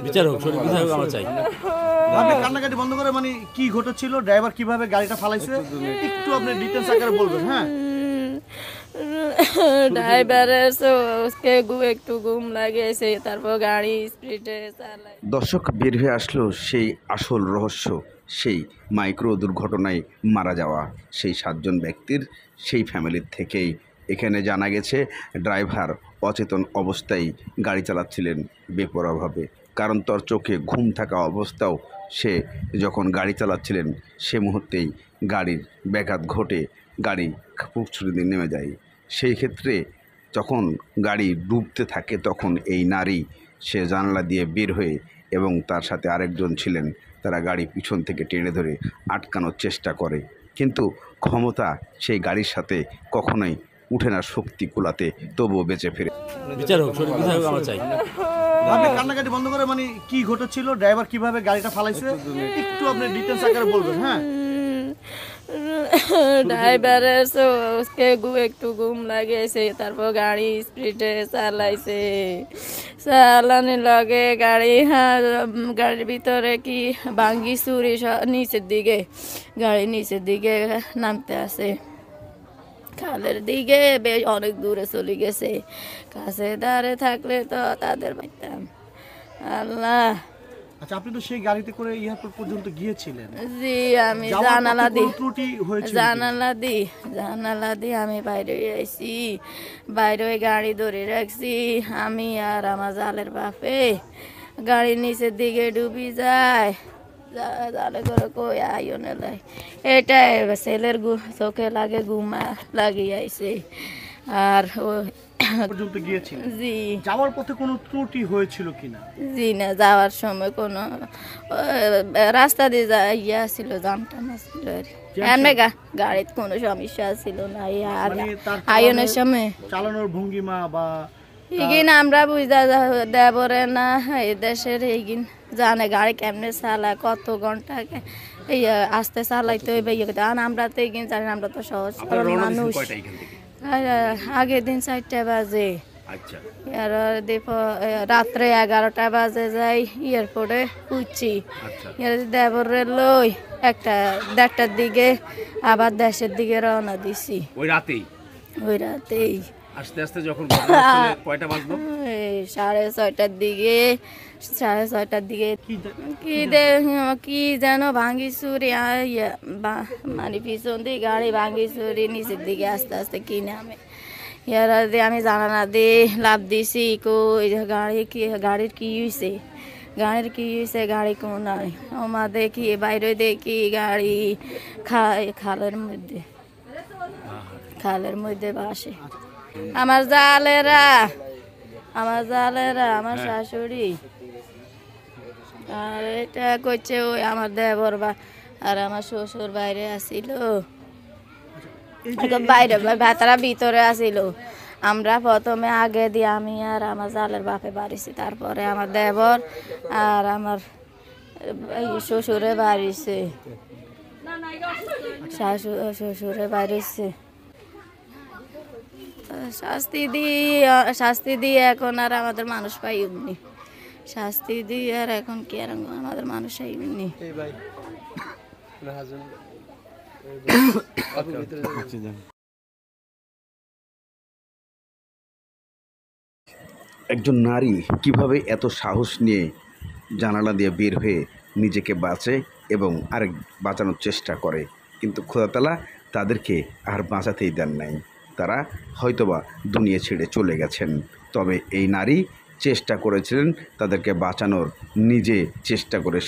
বিচার হোক, সঠিক বিচার হোক আমরা চাই। আপনি কান্নাকাটি বন্ধ করে, মানে কি ঘটেছিল, ড্রাইভার কিভাবে গাড়িটা ফালাইছে একটু আপনি ডিটেইলস আকারে বলবেন। হ্যাঁ, ড্রাইভারের একটু ঘুম লাগেছে, তারপর গাড়ি স্পিডে চালায়। দর্শক, বের হয়ে আসলো সেই আসল রহস্য, সেই মাইক্রো দুর্ঘটনায় মারা যাওয়া সেই 7 জন ব্যক্তির সেই ফ্যামিলির থেকেই। এখানে জানা গেছে ড্রাইভার অচেতন অবস্থায় গাড়ি চালাচ্ছিলেন বেপরোয়াভাবে, কারণ তার চোখে ঘুম থাকা অবস্থাও সে যখন গাড়ি চালাচ্ছিলেন সে মুহূর্তেই গাড়ির ব্যাঘাত ঘটে গাড়ি পুকুরে দিয়ে নেমে যায়। সেই ক্ষেত্রে যখন গাড়ি ডুবতে থাকে তখন এই নারী সে জানলা দিয়ে বের হয়ে এবং তার সাথে আরেকজন ছিলেন, তারা গাড়ি পিছন থেকে টেনে ধরে আটকানোর চেষ্টা করে, কিন্তু ক্ষমতা সেই গাড়ির সাথে কখনোই উঠে না শক্তি কুলাতে, তবুও বেঁচে ফিরে। বিচার হোক, সঠিক বিচার হোক আমরা চাই। আপনি কান্নাকাটি বন্ধ করে, মানে কি ঘটেছিল, ড্রাইভার কিভাবে গাড়িটা ফালাইছে একটু আপনি ডিটেইলস আকারে বলবেন। হ্যাঁ, ড্রাইভারের একটু ঘুম লাগেছে, তারপর গাড়ি স্পিডে চালাইছে, চালানোর লগে গাড়ির ভিতরে কি ভাঙ্গি চুরি নিচের দিকে, গাড়ি নিচের দিকে নামতে আছে, খালের দিকে বেশ অনেক দূরে চলে গেছে। কাছে দাঁড়িয়ে থাকলে তো তাদের পাইতাম। আল্লাহ। আচ্ছা, আপনি তো সেই গাড়িতে করে এয়ারপোর্ট পর্যন্ত গিয়েছিলেন। জি, আমি ত্রুটি হয়েছিল, জানালা দি আমি বাইরে আইছি, বাইরে গাড়ি ধরে রাখছি আমি আর আমার জালের বাপে। গাড়ি নিচের দিকে ডুবি যায়, জালে করে কই আইও নেলাই, এটাই ছেলের চোখে লাগে ঘুমা লাগিয়ে আইছে। আর পর্যন্ত গিয়েছিলেন। জি, যাওয়ার পথে কোনো ত্রুটি হয়েছিল কিনা? জি না, যাওয়ার সময় কোনো রাস্তা দিয়ে ইয়া ছিল, জামটাম ছিল আর এমনি গাড়িতে কোনো সমস্যা ছিল না। আর আয়নের সময় চালানোর ভঙ্গিমা বা এইগিন আমরা বুঝা দেবরে না, এই দেশের এইগিন জানে গাড়ি কেমনে চালায়, কত ঘন্টা আস্তে চালাইতে হইবে ইয়ে করতে। আর আমরা তো এইগিন জানি, আমরা তো সহজ মানুষ। আগের দিন 4টা বাজে, আর রাত্রে 11টা বাজে যাই এয়ারপোর্টে উঠছি। দেবরে লই 1:30টার দিকে আবার দেশের দিকে রওনা দিছি। ওই রাতেই আস্তে আস্তে যখন কয়টা বাজলো, 6:30টার দিকে, 6:30টার দিকে কি যেন ভাঙ্গি চুরি, মানে পিছন দিয়ে গাড়ি ভাঙ্গি চুরি নিচের দিকে আস্তে আস্তে কি নামে। এরা দিয়ে আমি জানালা দিয়ে লাভ দিছি, গাড়ির কি হয়েছে, গাড়ি কোন নাই। ওমা দেখি বাইরে দেখি গাড়ি খালের মধ্যে ভাসে। আমার জালেরা, আমার শাশুড়ি, আর এটা করছে ওই আমার দেবর আর আমার শ্বশুর বাইরে আসিল, বাইরে তারা ভিতরে আসিল। আমরা প্রথমে আগে দিয়ে আমি আর আমার জালের বাপে বাড়িছি, তারপরে আমার দেবর আর আমার শ্বশুরে বাড়িছে, শ্বশুরে বাড়িছে। শাস্তি দিয়ে এখন আর আমাদের মানুষ পাইনি, শাস্তি দিয়ে আর এখন কি আর আমাদের মানুষ পাইনি। একজন নারী কিভাবে এত সাহস নিয়ে জানালা দিয়ে বের হয়ে নিজেকে বাঁচে এবং আরেক বাঁচানোর চেষ্টা করে, কিন্তু খোদাতাআলা তাদেরকে আর বাঁচাতেই দেন নাই, তারা হয়তোবা দুনিয়া ছেড়ে চলে গেছেন। তবে এই নারী চেষ্টা করেছিলেন তাদেরকে বাঁচানোর, নিজে চেষ্টা করে